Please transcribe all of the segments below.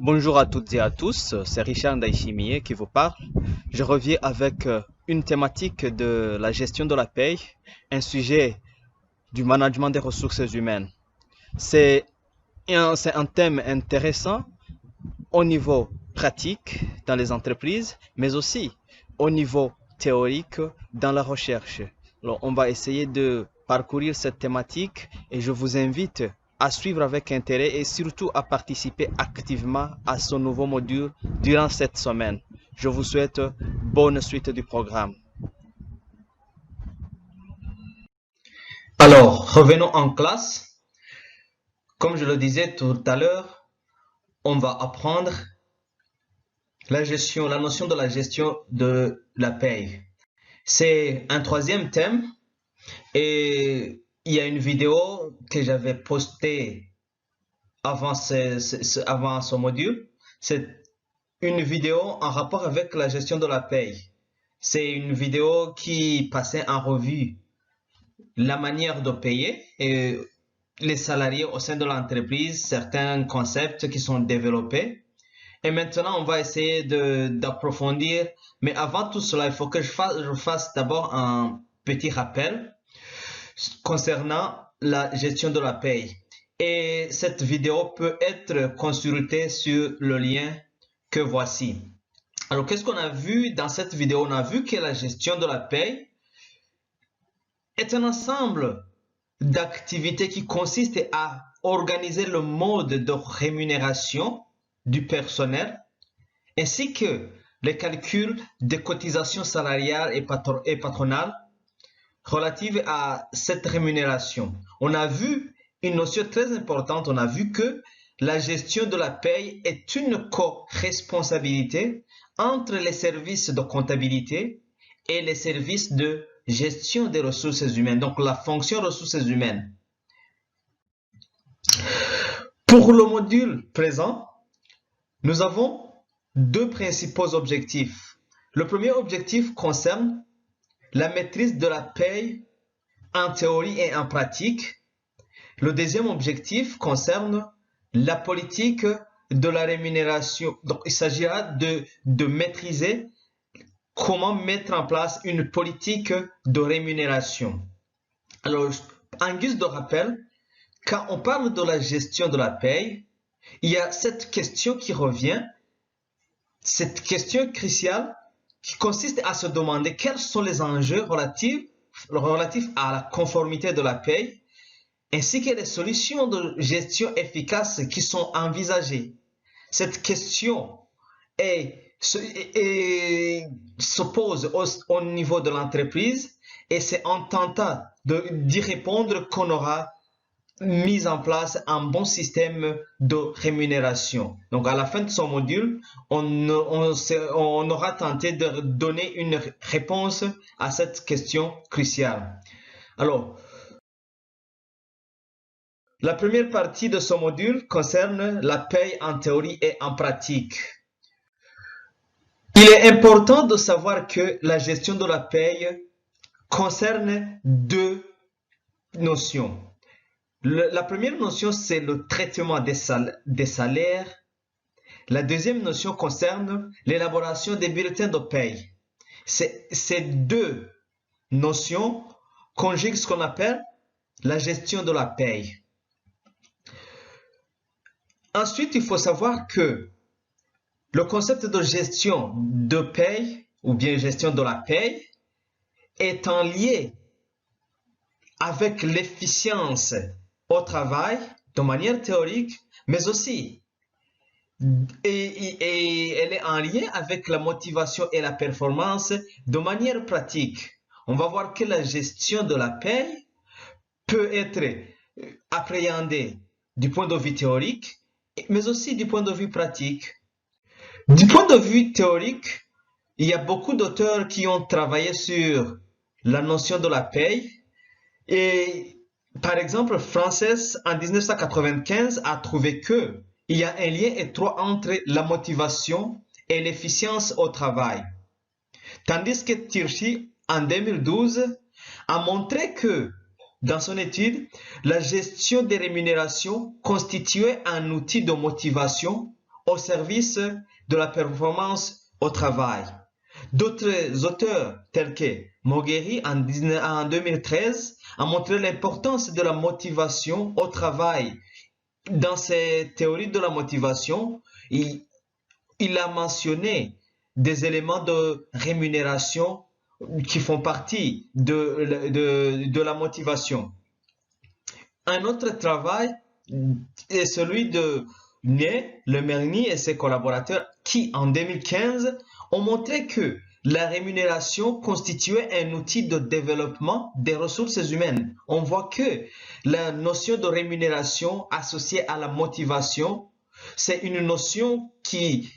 Bonjour à toutes et à tous, c'est Richard Ndaïchimier qui vous parle. Je reviens avec une thématique de la gestion de la paye, un sujet du management des ressources humaines. C'est un thème intéressant au niveau pratique dans les entreprises, mais aussi au niveau théorique dans la recherche. Alors, on va essayer de parcourir cette thématique et je vous invite à suivre avec intérêt et surtout à participer activement à ce nouveau module durant cette semaine. Je vous souhaite bonne suite du programme. Alors, revenons en classe. Comme je le disais tout à l'heure, on va apprendre la notion de la gestion de la paye. C'est un troisième thème et il y a une vidéo que j'avais postée avant ce module. C'est une vidéo en rapport avec la gestion de la paye. C'est une vidéo qui passait en revue la manière de payer et les salariés au sein de l'entreprise, certains concepts qui sont développés. Et maintenant, on va essayer d'approfondir. Mais avant tout cela, il faut que je fasse d'abord un petit rappel concernant la gestion de la paye. Et cette vidéo peut être consultée sur le lien que voici. Alors, qu'est-ce qu'on a vu dans cette vidéo? On a vu que la gestion de la paye est un ensemble d'activités qui consistent à organiser le mode de rémunération du personnel ainsi que les calculs des cotisations salariales et patronales relatives à cette rémunération. On a vu une notion très importante, on a vu que la gestion de la paye est une co-responsabilité entre les services de comptabilité et les services de gestion des ressources humaines, donc la fonction ressources humaines. Pour le module présent, nous avons deux principaux objectifs. Le premier objectif concerne la maîtrise de la paye en théorie et en pratique. Le deuxième objectif concerne la politique de la rémunération. Donc, il s'agira de maîtriser comment mettre en place une politique de rémunération. Alors, en guise de rappel, quand on parle de la gestion de la paye, il y a cette question qui revient, cette question cruciale qui consiste à se demander quels sont les enjeux relatifs à la conformité de la paye ainsi que les solutions de gestion efficaces qui sont envisagées. Cette question se pose au niveau de l'entreprise et c'est en tentant d'y répondre qu'on aura mis en place un bon système de rémunération. Donc à la fin de son module, on aura tenté de donner une réponse à cette question cruciale. Alors, la première partie de ce module concerne la paye en théorie et en pratique. Il est important de savoir que la gestion de la paye concerne deux notions. La première notion, c'est le traitement des salaires. La deuxième notion concerne l'élaboration des bulletins de paye. Ces deux notions conjuguent ce qu'on appelle la gestion de la paye. Ensuite, il faut savoir que le concept de gestion de paye ou bien gestion de la paye est en lien avec l'efficience au travail de manière théorique, mais aussi elle est en lien avec la motivation et la performance de manière pratique. On va voir que la gestion de la paye peut être appréhendée du point de vue théorique, mais aussi du point de vue pratique. Du point de vue théorique, il y a beaucoup d'auteurs qui ont travaillé sur la notion de la paye. Et par exemple, Frances, en 1995, a trouvé qu'il y a un lien étroit entre la motivation et l'efficience au travail. Tandis que Tirchi, en 2012, a montré que, dans son étude, la gestion des rémunérations constituait un outil de motivation au service de la performance au travail. D'autres auteurs, tels que Mogherini en 2013, ont montré l'importance de la motivation au travail. Dans ses théories de la motivation, il a mentionné des éléments de rémunération qui font partie de la motivation. Un autre travail est celui de Ney, Lemerny et ses collaborateurs qui, en 2015, ont montré que la rémunération constituait un outil de développement des ressources humaines. On voit que la notion de rémunération associée à la motivation, c'est une notion qui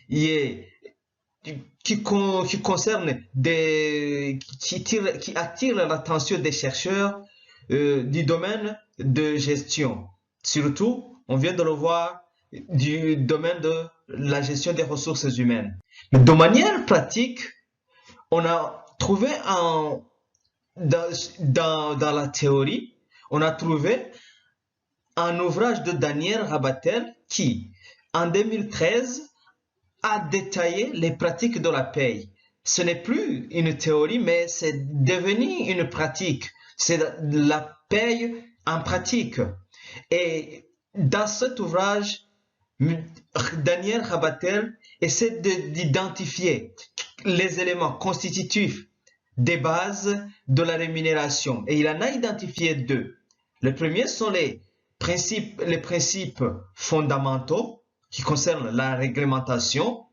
concerne qui attire l'attention des chercheurs du domaine de gestion. Surtout, on vient de le voir du domaine de la gestion des ressources humaines. Mais de manière pratique, on a trouvé dans la théorie, on a trouvé un ouvrage de Daniel Rabatel qui, en 2013, a détaillé les pratiques de la paye. Ce n'est plus une théorie, mais c'est devenu une pratique. C'est la paye en pratique. Et dans cet ouvrage, Daniel Rabatel essaie d'identifier les éléments constitutifs des bases de la rémunération. Et il en a identifié deux. Le premier sont les principes fondamentaux qui concernent la réglementation.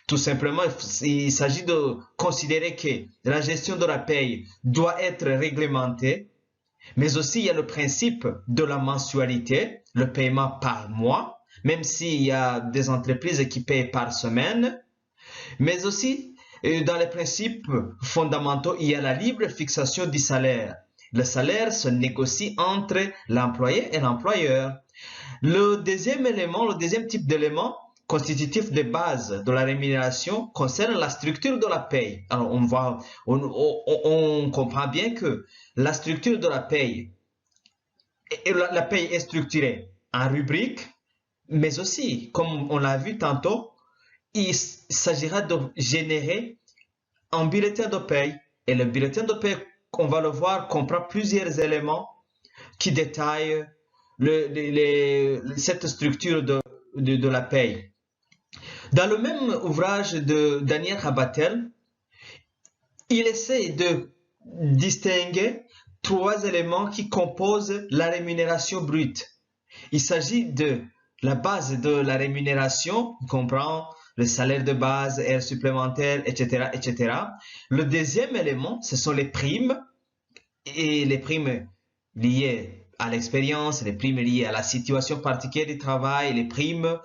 Tout simplement, il s'agit de considérer que la gestion de la paye doit être réglementée, mais aussi il y a le principe de la mensualité, le paiement par mois, même s'il y a des entreprises qui payent par semaine, mais aussi dans les principes fondamentaux, il y a la libre fixation du salaire. Le salaire se négocie entre l'employé et l'employeur. Le deuxième type d'élément constitutif de base de la rémunération concerne la structure de la paye. Alors, on comprend bien que la structure de la paye, la paye est structurée en rubriques, mais aussi, comme on l'a vu tantôt, il s'agira de générer un bulletin de paye. Et le bulletin de paye, on va le voir, comprend plusieurs éléments qui détaillent cette structure de la paye. Dans le même ouvrage de Daniel Rabatel, il essaie de distinguer trois éléments qui composent la rémunération brute. Il s'agit de la base de la rémunération, qui comprend le salaire de base, heures supplémentaires, etc., etc. Le deuxième élément, ce sont les primes, et les primes liées à l'expérience, les primes liées à la situation particulière du travail, les primes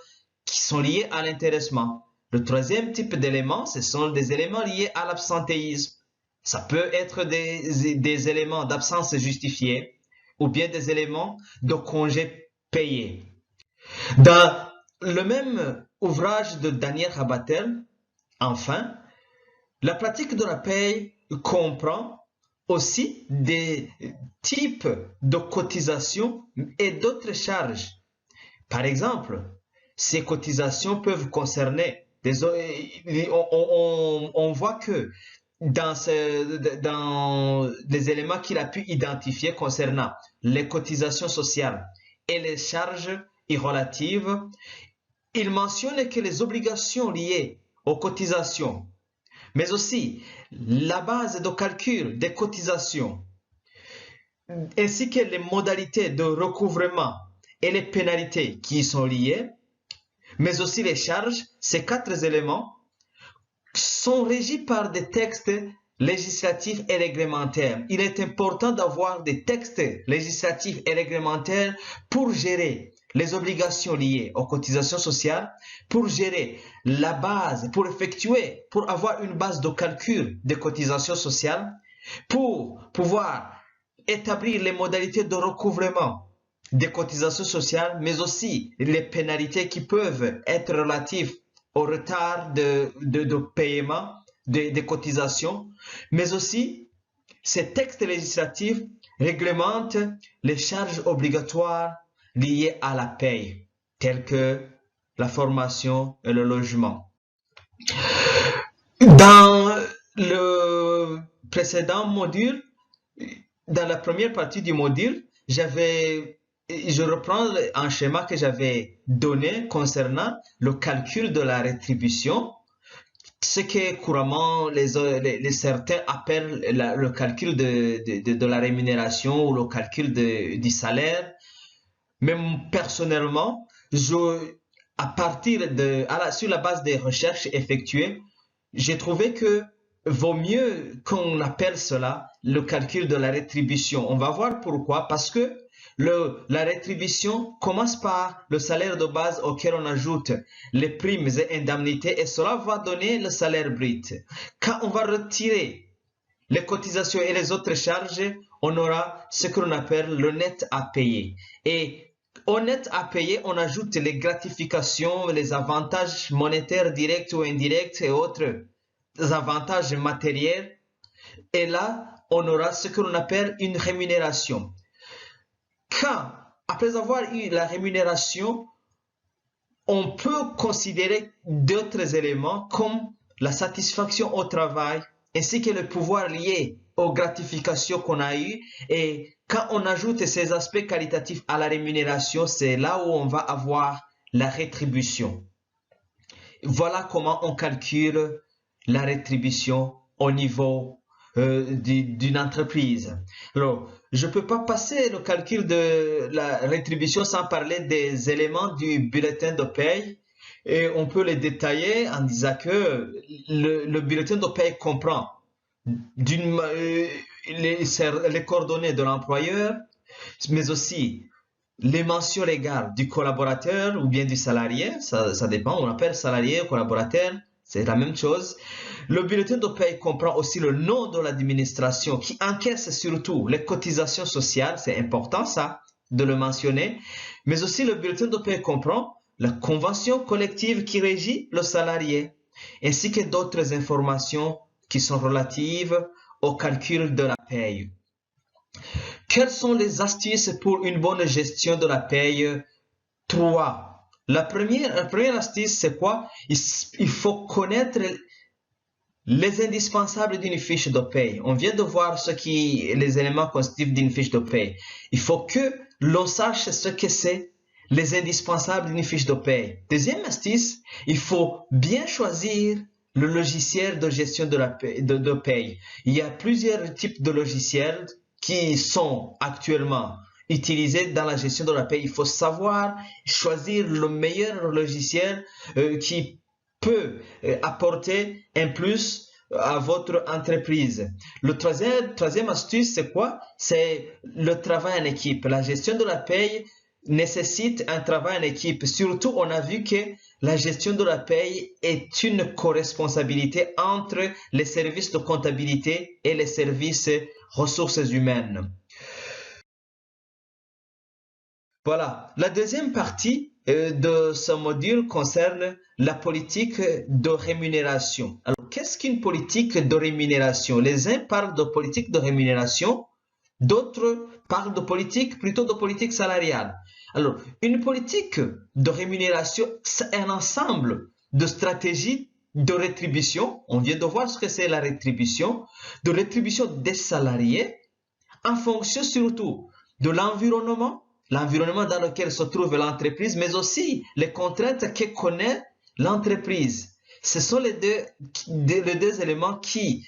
qui sont liées à l'intéressement. Le troisième type d'éléments, ce sont des éléments liés à l'absentéisme. Ça peut être des éléments d'absence justifiée ou bien des éléments de congés payés. Dans le même ouvrage de Daniel Rabatel, enfin, la pratique de la paye comprend aussi des types de cotisations et d'autres charges. Par exemple, ces cotisations peuvent concerner on voit que dans les éléments qu'il a pu identifier concernant les cotisations sociales et les charges irrelatives, il mentionne que les obligations liées aux cotisations, mais aussi la base de calcul des cotisations, ainsi que les modalités de recouvrement et les pénalités qui y sont liées, mais aussi les charges, ces quatre éléments sont régis par des textes législatifs et réglementaires. Il est important d'avoir des textes législatifs et réglementaires pour gérer les obligations liées aux cotisations sociales, pour gérer la base, pour avoir une base de calcul des cotisations sociales, pour pouvoir établir les modalités de recouvrement des cotisations sociales, mais aussi les pénalités qui peuvent être relatives au retard de paiement des cotisations, mais aussi ces textes législatifs réglementent les charges obligatoires liées à la paye, telles que la formation et le logement. Dans le précédent module, dans la première partie du module, je reprends un schéma que j'avais donné concernant le calcul de la rétribution, ce que couramment certains appellent le calcul de la rémunération ou le calcul du salaire. Mais personnellement, sur la base des recherches effectuées, j'ai trouvé que vaut mieux qu'on appelle cela le calcul de la rétribution. On va voir pourquoi. Parce que la rétribution commence par le salaire de base auquel on ajoute les primes et indemnités et cela va donner le salaire brut. Quand on va retirer les cotisations et les autres charges, on aura ce que l'on appelle le net à payer. Et au net à payer, on ajoute les gratifications, les avantages monétaires directs ou indirects et autres avantages matériels. Et là, on aura ce que l'on appelle une rémunération. Quand, après avoir eu la rémunération, on peut considérer d'autres éléments comme la satisfaction au travail, ainsi que le pouvoir lié aux gratifications qu'on a eues. Et quand on ajoute ces aspects qualitatifs à la rémunération, c'est là où on va avoir la rétribution. Voilà comment on calcule la rétribution au niveau d'une entreprise. Alors, je ne peux pas passer le calcul de la rétribution sans parler des éléments du bulletin de paye. Et on peut les détailler en disant que le bulletin de paye comprend les coordonnées de l'employeur, mais aussi les mentions légales du collaborateur ou bien du salarié, ça dépend, on appelle salarié ou collaborateur, c'est la même chose. Le bulletin de paie comprend aussi le nom de l'administration qui encaisse surtout les cotisations sociales, c'est important ça de le mentionner, mais aussi le bulletin de paie comprend la convention collective qui régit le salarié, ainsi que d'autres informations qui sont relatives au calcul de la paie. Quelles sont les astuces pour une bonne gestion de la paie? 3. La première astuce, c'est quoi? Il faut connaître les indispensables d'une fiche de paie. On vient de voir les éléments constitutifs d'une fiche de paie. Il faut que l'on sache ce que c'est les indispensables d'une fiche de paie. Deuxième astuce, il faut bien choisir le logiciel de gestion de la paie. Il y a plusieurs types de logiciels qui sont actuellement utilisés dans la gestion de la paie. Il faut savoir choisir le meilleur logiciel qui peut apporter un plus à votre entreprise. Le troisième astuce, c'est quoi? C'est le travail en équipe. La gestion de la paie nécessite un travail en équipe. Surtout, on a vu que la gestion de la paie est une co-responsabilité entre les services de comptabilité et les services ressources humaines. Voilà. La deuxième partie de ce module concerne la politique de rémunération. Alors, qu'est-ce qu'une politique de rémunération? Les uns parlent de politique de rémunération, d'autres parlent plutôt de politique salariale. Alors, une politique de rémunération, c'est un ensemble de stratégies de rétribution. On vient de voir ce que c'est la rétribution, de rétribution des salariés en fonction surtout de l'environnement dans lequel se trouve l'entreprise, mais aussi les contraintes que connaît l'entreprise. Ce sont les deux éléments qui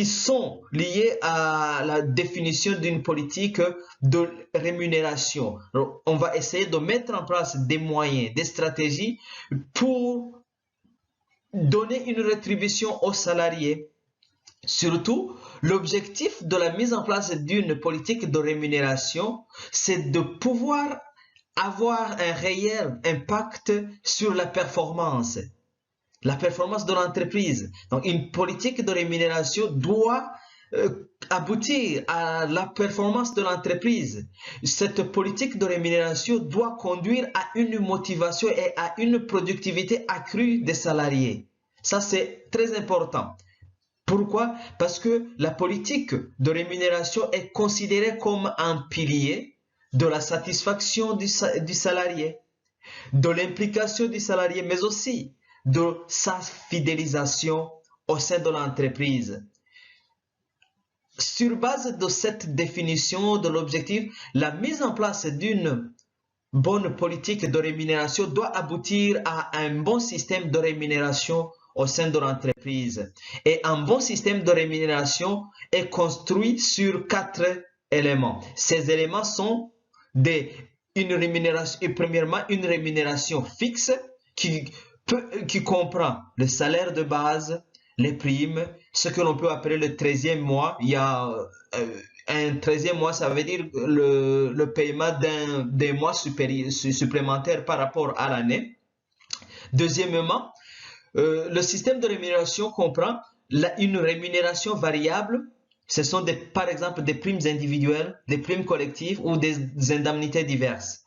sont liés à la définition d'une politique de rémunération. Alors, on va essayer de mettre en place des moyens, des stratégies pour donner une rétribution aux salariés. Surtout, l'objectif de la mise en place d'une politique de rémunération, c'est de pouvoir avoir un réel impact sur la performance de l'entreprise. Donc, une politique de rémunération doit aboutir à la performance de l'entreprise. Cette politique de rémunération doit conduire à une motivation et à une productivité accrue des salariés. Ça, c'est très important. Pourquoi? Parce que la politique de rémunération est considérée comme un pilier de la satisfaction du salarié. de l'implication du salarié, mais aussi de sa fidélisation au sein de l'entreprise. Sur base de cette définition de l'objectif, la mise en place d'une bonne politique de rémunération doit aboutir à un bon système de rémunération au sein de l'entreprise. Et un bon système de rémunération est construit sur 4 éléments. Ces éléments sont premièrement, une rémunération fixe qui comprend le salaire de base, les primes, ce que l'on peut appeler le 13e mois. Il y a un 13e mois, ça veut dire le paiement des mois supplémentaires par rapport à l'année. Deuxièmement, le système de rémunération comprend une rémunération variable. Ce sont par exemple des primes individuelles, des primes collectives ou des indemnités diverses.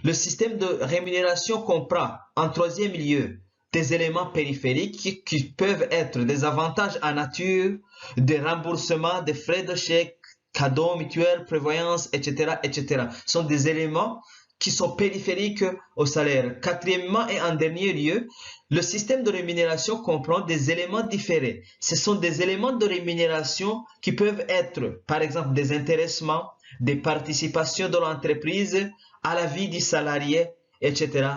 Le système de rémunération comprend, en troisième lieu, des éléments périphériques qui peuvent être des avantages en nature, des remboursements, des frais de chèque, cadeaux mutuels, prévoyance, etc., etc. Ce sont des éléments qui sont périphériques au salaire. Quatrièmement et en dernier lieu, le système de rémunération comprend des éléments différés. Ce sont des éléments de rémunération qui peuvent être, par exemple, des intéressements, des participations de l'entreprise à la vie du salarié, etc.,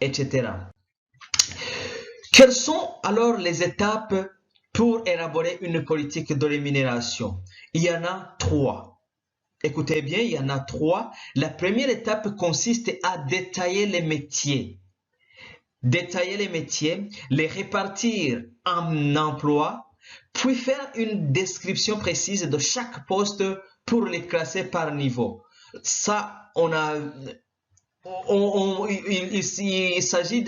etc. Quelles sont alors les étapes pour élaborer une politique de rémunération? Il y en a 3. Écoutez bien, il y en a 3. La première étape consiste à détailler les métiers. Détailler les métiers, les répartir en emplois, puis faire une description précise de chaque poste pour les classer par niveau. Ça, il s'agit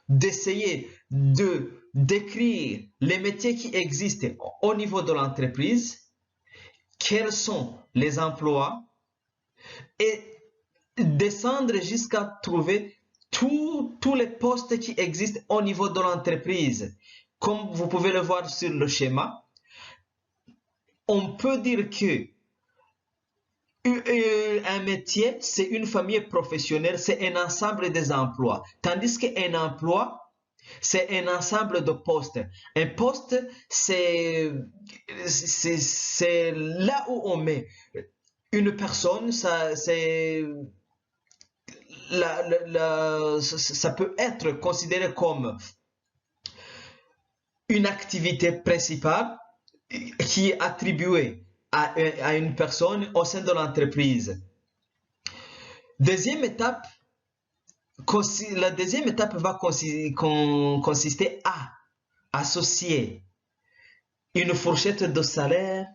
d'essayer de décrire les métiers qui existent au niveau de l'entreprise, quels sont les emplois, et descendre jusqu'à trouver tous les postes qui existent au niveau de l'entreprise. Comme vous pouvez le voir sur le schéma, on peut dire que un métier, c'est une famille professionnelle, c'est un ensemble des emplois. Tandis qu'un emploi, c'est un ensemble de postes. Un poste, c'est là où on met une personne, ça peut être considéré comme une activité principale qui est attribuée à une personne au sein de l'entreprise. La deuxième étape va consister à associer une fourchette de salaire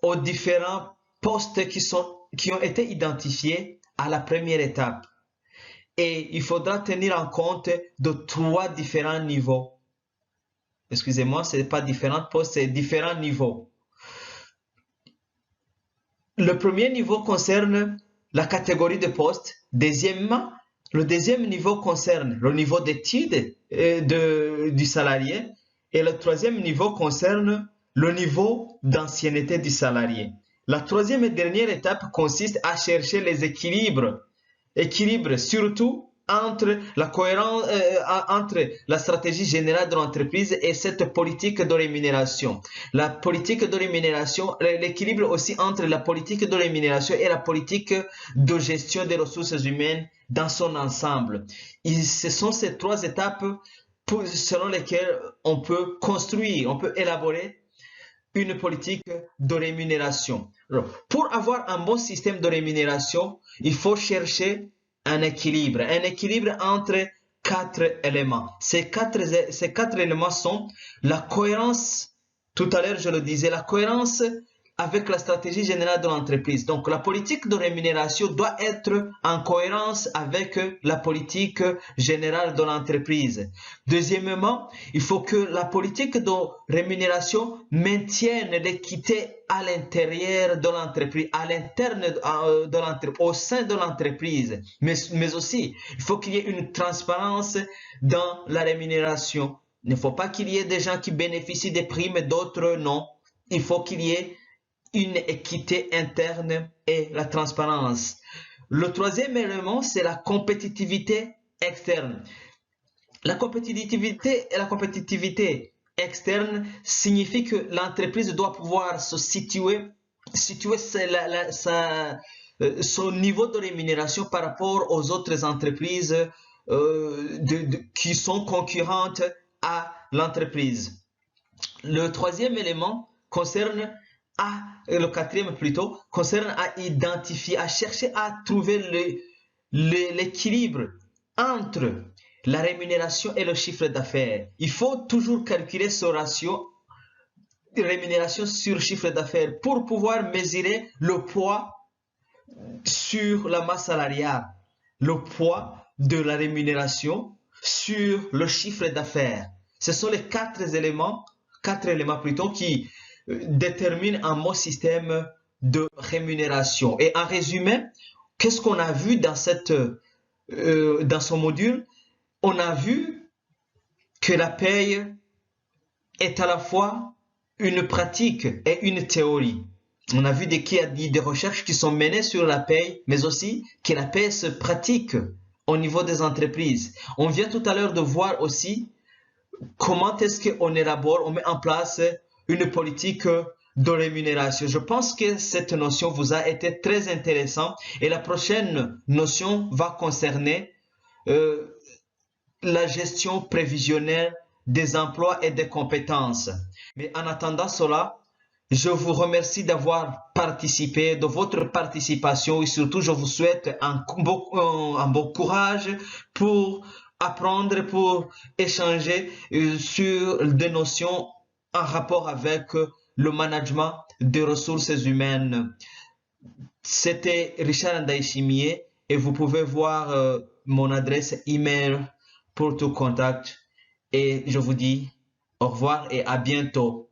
aux différents postes qui ont été identifiés à la première étape. Et il faudra tenir en compte de 3 différents niveaux. Excusez-moi, ce n'est pas différents postes, c'est différents niveaux. Le premier niveau concerne la catégorie de postes. Deuxièmement, le deuxième niveau concerne le niveau d'études du salarié. Et le troisième niveau concerne le niveau d'ancienneté du salarié. La troisième et dernière étape consiste à chercher les équilibres surtout entre la cohérence, entre la stratégie générale de l'entreprise et cette politique de rémunération. La politique de rémunération, l'équilibre aussi entre la politique de rémunération et la politique de gestion des ressources humaines dans son ensemble. Ce sont ces 3 étapes selon lesquelles on peut élaborer une politique de rémunération. Alors, pour avoir un bon système de rémunération, il faut chercher un équilibre entre 4 éléments. Ces quatre éléments sont la cohérence, tout à l'heure je le disais, la cohérence avec la stratégie générale de l'entreprise. Donc la politique de rémunération doit être en cohérence avec la politique générale de l'entreprise. Deuxièmement, il faut que la politique de rémunération maintienne l'équité à l'intérieur de l'entreprise, à l'interne de l'entreprise, au sein de l'entreprise. Mais aussi, il faut qu'il y ait une transparence dans la rémunération. Il ne faut pas qu'il y ait des gens qui bénéficient des primes et d'autres non. Il faut qu'il y ait une équité interne et la transparence. Le troisième élément, c'est la compétitivité externe. La compétitivité externe signifie que l'entreprise doit pouvoir se situer son niveau de rémunération par rapport aux autres entreprises qui sont concurrentes à l'entreprise. Le troisième élément le quatrième plutôt, concerne à identifier, à chercher à trouver l'équilibre entre la rémunération et le chiffre d'affaires. Il faut toujours calculer ce ratio rémunération sur chiffre d'affaires pour pouvoir mesurer le poids sur la masse salariale, le poids de la rémunération sur le chiffre d'affaires. Ce sont les quatre éléments plutôt qui déterminent un bon système de rémunération. Et en résumé, qu'est-ce qu'on a vu dans ce module? On a vu que la paye est à la fois une pratique et une théorie. On a vu qu'il y a des recherches qui sont menées sur la paye, mais aussi que la paye se pratique au niveau des entreprises. On vient tout à l'heure de voir aussi comment est-ce qu'on élabore, on met en place une politique de rémunération. Je pense que cette notion vous a été très intéressante et la prochaine notion va concerner la gestion prévisionnelle des emplois et des compétences. Mais en attendant cela, je vous remercie d'avoir participé, de votre participation et surtout je vous souhaite un bon courage pour apprendre, pour échanger sur des notions en rapport avec le management des ressources humaines. C'était Richard Ndaïchimier et vous pouvez voir mon adresse email pour tout contact et je vous dis au revoir et à bientôt.